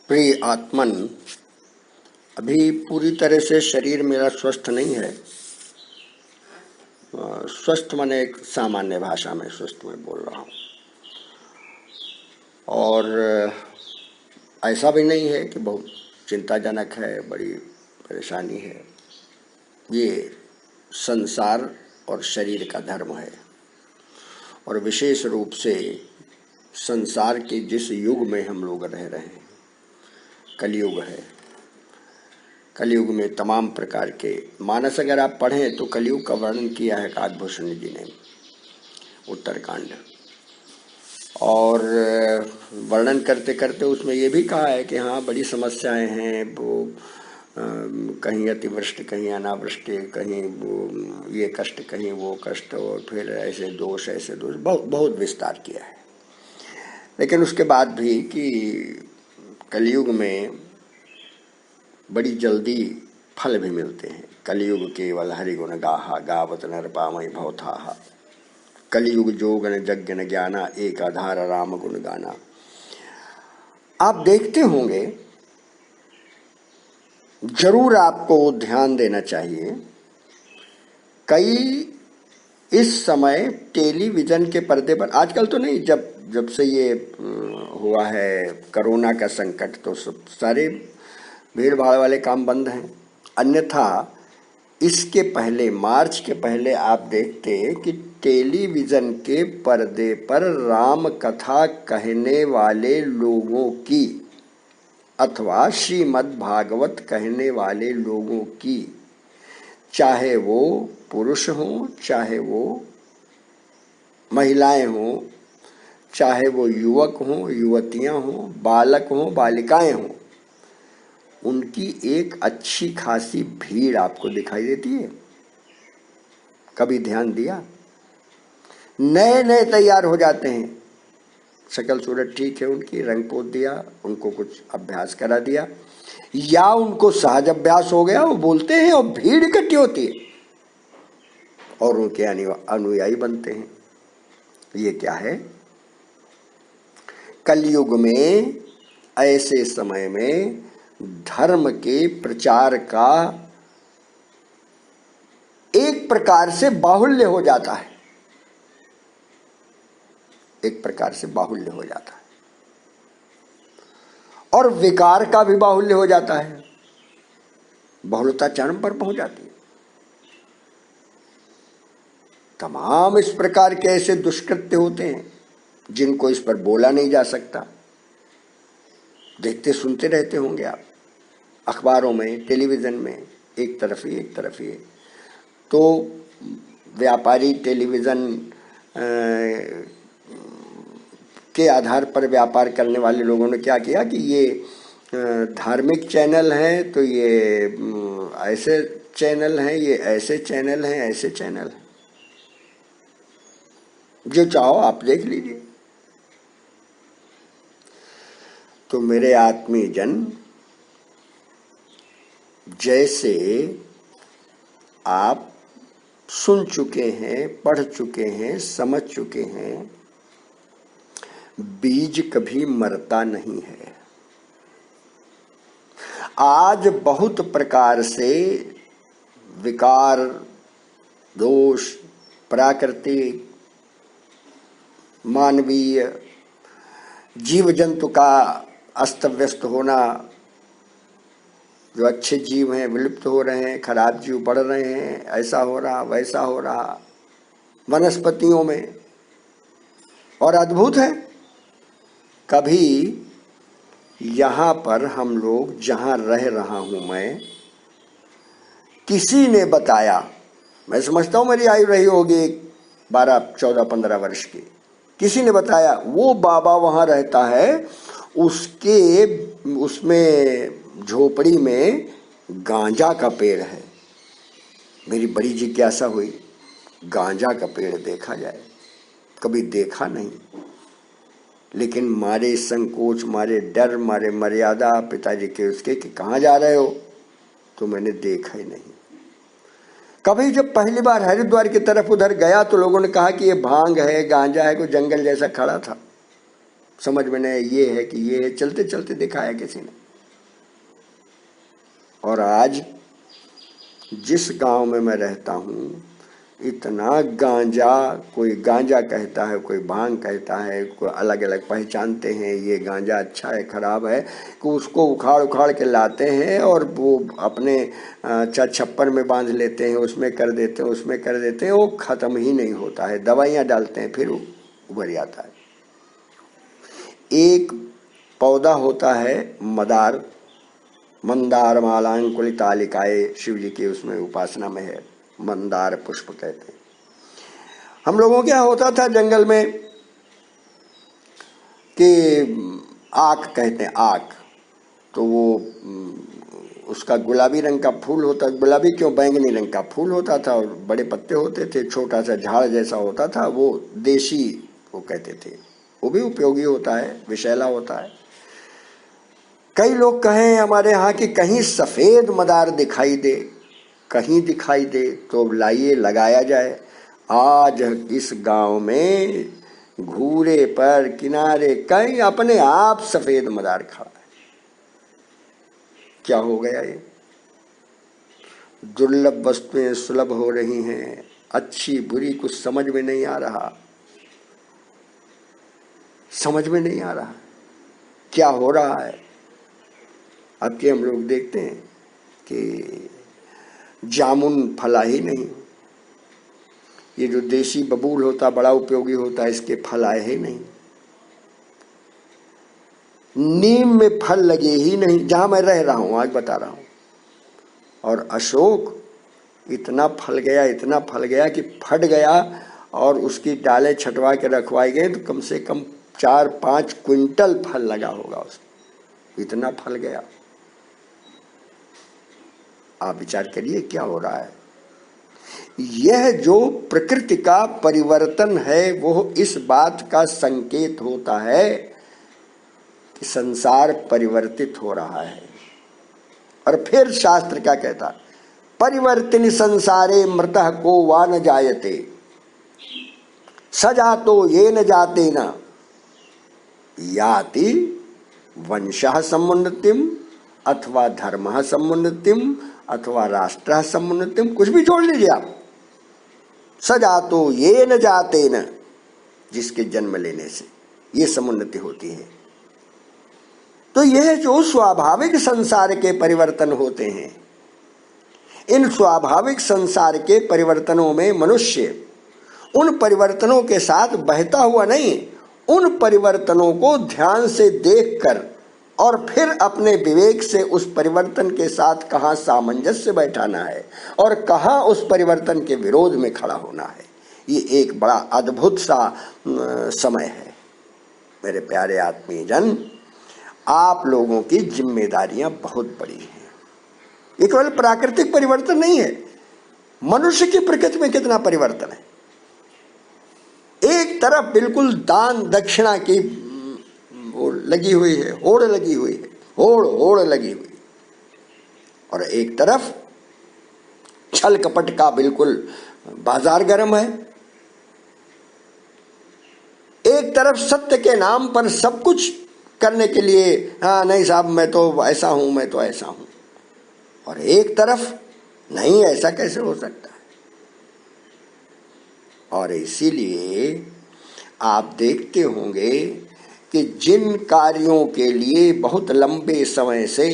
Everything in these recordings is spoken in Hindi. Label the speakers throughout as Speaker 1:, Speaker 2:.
Speaker 1: प्रिय आत्मन, अभी पूरी तरह से शरीर मेरा स्वस्थ नहीं है। स्वस्थ माने एक सामान्य भाषा में स्वस्थ में बोल रहा हूँ। और ऐसा भी नहीं है कि बहुत चिंताजनक है, बड़ी परेशानी है। ये संसार और शरीर का धर्म है। और विशेष रूप से संसार के जिस युग में हम लोग रह रहे हैं, कलयुग है। कलयुग में तमाम प्रकार के मानस अगर आप पढ़ें तो कलयुग का वर्णन किया है काकभूषण जी ने, उत्तरकांड। और वर्णन करते करते उसमें ये भी कहा है कि हाँ, बड़ी समस्याएं हैं। वो कहीं अतिवृष्टि, कहीं अनावृष्टि, कहीं वो ये कष्ट, कहीं वो कष्ट, और फिर ऐसे दोष बहुत बहुत विस्तार किया है। लेकिन उसके बाद भी कि कलयुग में बड़ी जल्दी फल भी मिलते हैं। कलयुग केवल हरिगुण गाहा, गावत नर पामहि भवथाहा। कलयुग जोगन यज्ञ ज्ञाना, एक आधार राम गुण गाना। आप देखते होंगे, जरूर आपको ध्यान देना चाहिए। कई इस समय टेलीविजन के पर्दे पर, आजकल तो नहीं, जब से ये हुआ है कोरोना का संकट, तो सब सारे भीड़ भाड़ वाले काम बंद हैं। अन्यथा इसके पहले, मार्च के पहले आप देखते कि टेलीविजन के पर्दे पर राम कथा कहने वाले लोगों की अथवा श्रीमद् भागवत कहने वाले लोगों की, चाहे वो पुरुष हों, चाहे वो महिलाएं हों, चाहे वो युवक हों, युवतियां हों, बालक हों, बालिकाएं हों, उनकी एक अच्छी खासी भीड़ आपको दिखाई देती है। कभी ध्यान दिया? नए नए तैयार हो जाते हैं, शक्ल सूरत ठीक है उनकी, रंग पोत दिया, उनको कुछ अभ्यास करा दिया, या उनको सहज अभ्यास हो गया, वो बोलते हैं और भीड़ इकट्ठी होती है और उनके अनुयायी बनते हैं। ये क्या है? कलयुग में, ऐसे समय में धर्म के प्रचार का एक प्रकार से बाहुल्य हो जाता है। एक प्रकार से बाहुल्य हो जाता है और विकार का भी बाहुल्य हो जाता है। बहुलता चरम पर पहुंच जाती है। तमाम इस प्रकार के ऐसे दुष्कृत्य होते हैं जिनको इस पर बोला नहीं जा सकता। देखते सुनते रहते होंगे आप, अखबारों में, टेलीविजन में, एक तरफ ही। तो व्यापारी टेलीविजन के आधार पर व्यापार करने वाले लोगों ने क्या किया कि ये धार्मिक चैनल हैं तो ये ऐसे चैनल हैं, ये ऐसे चैनल हैं, ऐसे चैनल हैं, जो चाहो आप देख लीजिए। तो मेरे आत्मीय जन, जैसे आप सुन चुके हैं, पढ़ चुके हैं, समझ चुके हैं, बीज कभी मरता नहीं है। आज बहुत प्रकार से विकार, दोष, प्राकृतिक, मानवीय, जीव जंतु का अस्त व्यस्त होना, जो अच्छे जीव हैं विलुप्त हो रहे हैं, खराब जीव बढ़ रहे हैं, ऐसा हो रहा, वैसा हो रहा वनस्पतियों में। और अद्भुत है, कभी यहाँ पर हम लोग जहाँ रह रहा हूँ मैं, किसी ने बताया, मैं समझता हूँ मेरी आयु रही होगी 12, 14, 15 वर्ष की, किसी ने बताया वो बाबा वहाँ रहता है, उसमें झोपड़ी में गांजा का पेड़ है। मेरी बड़ी जिज्ञासा हुई, गांजा का पेड़ देखा जाए, कभी देखा नहीं। लेकिन मारे संकोच, मारे डर, मारे मर्यादा पिताजी के उसके कि कहाँ जा रहे हो, तो मैंने देखा ही नहीं। कभी जब पहली बार हरिद्वार की तरफ उधर गया तो लोगों ने कहा कि ये भांग है, गांजा है, कोई जंगल जैसा खड़ा था। समझ में नहीं ये है कि ये है, चलते चलते दिखाया किसी ने। और आज जिस गांव में मैं रहता हूँ इतना गांजा, कोई गांजा कहता है, कोई भांग कहता है, कोई अलग अलग पहचानते हैं ये गांजा अच्छा है खराब है, कि उसको उखाड़ उखाड़ के लाते हैं और वो अपने छप्पर में बांध लेते हैं, उसमें कर देते हैं, उसमें कर देते हैं, वो ख़त्म ही नहीं होता है। दवाइयाँ डालते हैं फिर उभर जाता है। एक पौधा होता है मदार, मंदार मालांकुलितालिकाए, शिव जी की उसमें उपासना में है, मंदार पुष्प कहते हैं। हम लोगों क्या होता था जंगल में कि आक कहते हैं, आक, तो वो उसका गुलाबी रंग का फूल होता, गुलाबी क्यों, बैंगनी रंग का फूल होता था और बड़े पत्ते होते थे, छोटा सा झाड़ जैसा होता था, वो देशी वो कहते थे। वो भी उपयोगी होता है, विषैला होता है। कई लोग कहें हमारे यहाँ कि कहीं सफेद मदार दिखाई दे, कहीं दिखाई दे तो लाइए लगाया जाए। आज इस गांव में घूरे पर किनारे कहीं अपने आप सफेद मदार खड़ा है। क्या हो गया ये? दुर्लभ वस्तुएं सुलभ हो रही हैं, अच्छी बुरी कुछ समझ में नहीं आ रहा, समझ में नहीं आ रहा क्या हो रहा है। अब के हम लोग देखते हैं कि जामुन फला ही नहीं, ये जो देशी बबूल होता बड़ा उपयोगी होता है, इसके फल आए ही नहीं। नीम में फल लगे ही नहीं, जहां मैं रह रहा हूं आज बता रहा हूं। और अशोक इतना फल गया, इतना फल गया कि फट गया और उसकी डालें छटवा के रखवाई गई तो कम से कम 4-5 क्विंटल फल लगा होगा उसमें, इतना फल गया। आप विचार करिए क्या हो रहा है। यह जो प्रकृति का परिवर्तन है वो इस बात का संकेत होता है कि संसार परिवर्तित हो रहा है। और फिर शास्त्र क्या कहता, परिवर्तिनी संसारे मृतः को वा न जायते, सजातो ये न जाते न, याति वंशः समुन्नतिम अथवा धर्मः समुन्नतिम अथवा राष्ट्रः समुन्नतिम, कुछ भी जोड़ लीजिए आप। सजातो ये न जाते न, जिसके जन्म लेने से ये समुन्नति होती है। तो यह जो स्वाभाविक संसार के परिवर्तन होते हैं, इन स्वाभाविक संसार के परिवर्तनों में मनुष्य उन परिवर्तनों के साथ बहता हुआ नहीं, उन परिवर्तनों को ध्यान से देखकर और फिर अपने विवेक से उस परिवर्तन के साथ कहाँ सामंजस्य बैठाना है और कहाँ उस परिवर्तन के विरोध में खड़ा होना है, ये एक बड़ा अद्भुत सा समय है। मेरे प्यारे आत्मीय जन, आप लोगों की जिम्मेदारियां बहुत बड़ी हैं। ये केवल प्राकृतिक परिवर्तन नहीं है, मनुष्य की प्रकृति में कितना परिवर्तन है। एक तरफ बिल्कुल दान दक्षिणा की वो लगी हुई है, होड़ लगी हुई है, होड़ लगी हुई, और एक तरफ छल कपट का बिल्कुल बाजार गर्म है। एक तरफ सत्य के नाम पर सब कुछ करने के लिए, हाँ नहीं साहब मैं तो ऐसा हूं, मैं तो ऐसा हूं, और एक तरफ नहीं, ऐसा कैसे हो सकता है। और इसीलिए आप देखते होंगे कि जिन कार्यों के लिए बहुत लंबे समय से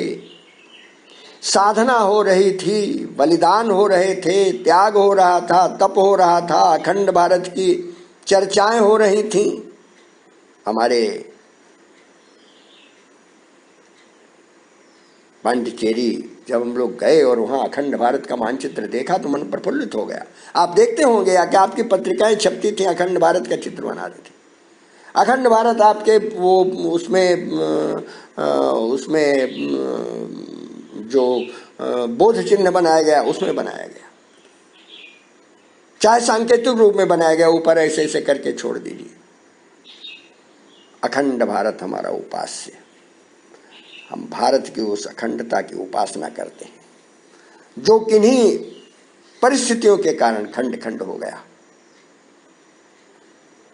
Speaker 1: साधना हो रही थी, बलिदान हो रहे थे, त्याग हो रहा था, तप हो रहा था, अखंड भारत की चर्चाएं हो रही थीं, हमारे पांडिचेरी जब हम लोग गए और वहाँ अखंड भारत का मानचित्र देखा तो मन प्रफुल्लित हो गया। आप देखते होंगे या कि आपकी पत्रिकाएं छपती थी, अखंड भारत का चित्र बना देती। अखंड भारत आपके वो उसमें जो बोध चिन्ह बनाया गया उसमें बनाया गया, चाहे सांकेतिक रूप में बनाया गया, ऊपर ऐसे ऐसे करके छोड़ दीजिए। अखंड भारत हमारा उपास्य, हम भारत की उस अखंडता की उपासना करते हैं जो किन्हीं परिस्थितियों के कारण खंड खंड हो गया।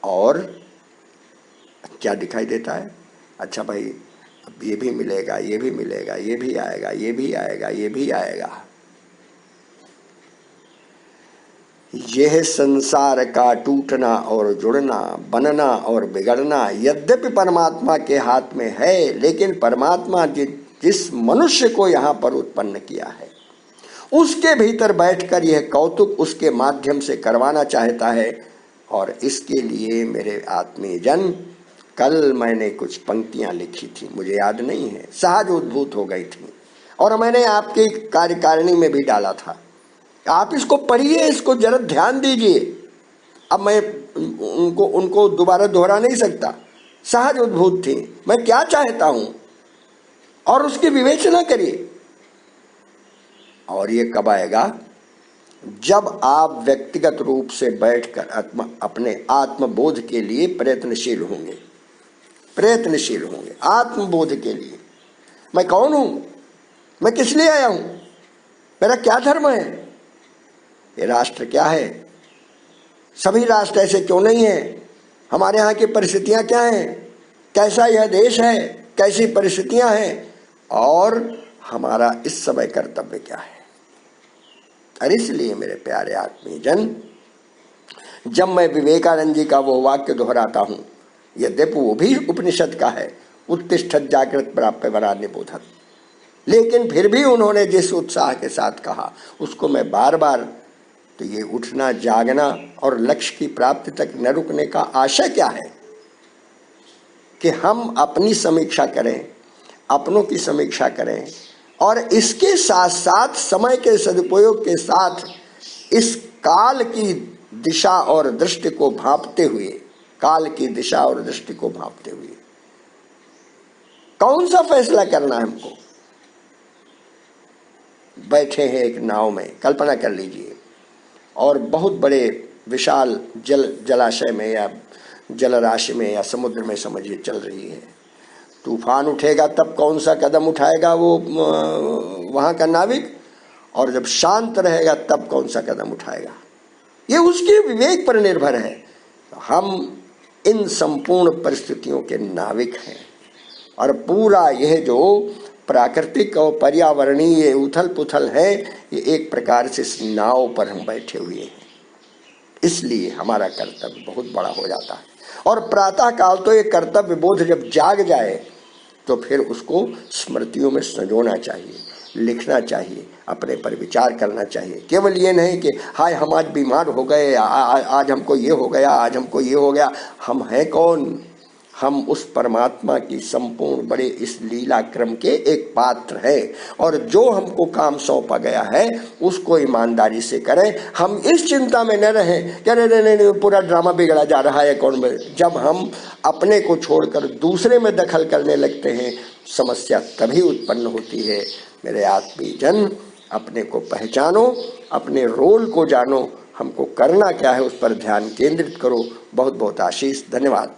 Speaker 1: और क्या दिखाई देता है? अच्छा भाई, अब ये भी मिलेगा, ये भी मिलेगा, ये भी आएगा, ये भी आएगा, ये भी आएगा। यह संसार का टूटना और जुड़ना, बनना और बिगड़ना यद्यपि परमात्मा के हाथ में है, लेकिन परमात्मा जिस मनुष्य को यहाँ पर उत्पन्न किया है, उसके भीतर बैठकर यह कौतुक उसके माध्यम से करवाना चाहता है। और इसके लिए मेरे आत्मीय जन, कल मैंने कुछ पंक्तियां लिखी थी, मुझे याद नहीं है, सहज उद्भूत हो गई थी, और मैंने आपकी कार्यकारिणी में भी डाला था। आप इसको पढ़िए, इसको जरा ध्यान दीजिए। अब मैं उनको दोबारा दोहरा नहीं सकता। सहज उद्भूत थी, मैं क्या चाहता हूं, और उसकी विवेचना करिए। और ये कब आएगा? जब आप व्यक्तिगत रूप से बैठकर अपने आत्मबोध के लिए प्रयत्नशील होंगे, आत्मबोध के लिए। मैं कौन हूं? मैं किस लिए आया हूं? मेरा क्या धर्म है? ये राष्ट्र क्या है? सभी राष्ट्र ऐसे क्यों नहीं है? हमारे यहाँ की परिस्थितियां क्या हैं? कैसा यह देश है? कैसी परिस्थितियां हैं? और हमारा इस समय कर्तव्य क्या है? और इसलिए मेरे प्यारे आत्मीय जन, जब मैं विवेकानंद जी का वो वाक्य दोहराता हूं, यद्यपि वो भी उपनिषद का है, उत्तिष्ठत् जागृत प्राप्य वरान्य बोधत्, लेकिन फिर भी उन्होंने जिस उत्साह के साथ कहा, उसको मैं बार बार, तो ये उठना, जागना और लक्ष्य की प्राप्ति तक न रुकने का आशय क्या है? कि हम अपनी समीक्षा करें, अपनों की समीक्षा करें, और इसके साथ साथ समय के सदुपयोग के साथ इस काल की दिशा और दृष्टि को भांपते हुए, कौन सा फैसला करना है हमको? बैठे हैं एक नाव में, कल्पना कर लीजिए, और बहुत बड़े विशाल जलाशय में या जलराशि में या समुद्र में समझिए चल रही है। तूफान उठेगा तब कौन सा कदम उठाएगा वो वहां का नाविक, और जब शांत रहेगा तब कौन सा कदम उठाएगा? ये उसके विवेक पर निर्भर है। हम इन संपूर्ण परिस्थितियों के नाविक हैं, और पूरा यह जो प्राकृतिक और पर्यावरणीय उथल पुथल है, ये एक प्रकार से इस नाव पर हम बैठे हुए हैं। इसलिए हमारा कर्तव्य बहुत बड़ा हो जाता है। और प्रातः काल तो ये कर्तव्य बोध जब जाग जाए, तो फिर उसको स्मृतियों में संजोना चाहिए, लिखना चाहिए, अपने पर विचार करना चाहिए। केवल ये नहीं कि हाय हम आज बीमार हो गए, आज हमको ये हो गया, आज हमको ये हो गया। हम हैं कौन? हम उस परमात्मा की संपूर्ण बड़े इस लीला क्रम के एक पात्र हैं, और जो हमको काम सौंपा गया है उसको ईमानदारी से करें। हम इस चिंता में न रहें कि नहीं पूरा ड्रामा बिगड़ा जा रहा है कौन में। जब हम अपने को छोड़कर दूसरे में दखल करने लगते हैं, समस्या तभी उत्पन्न होती है। मेरे आत्मीय जन, अपने को पहचानो, अपने रोल को जानो, हमको करना क्या है उस पर ध्यान केंद्रित करो। बहुत बहुत आशीष, धन्यवाद।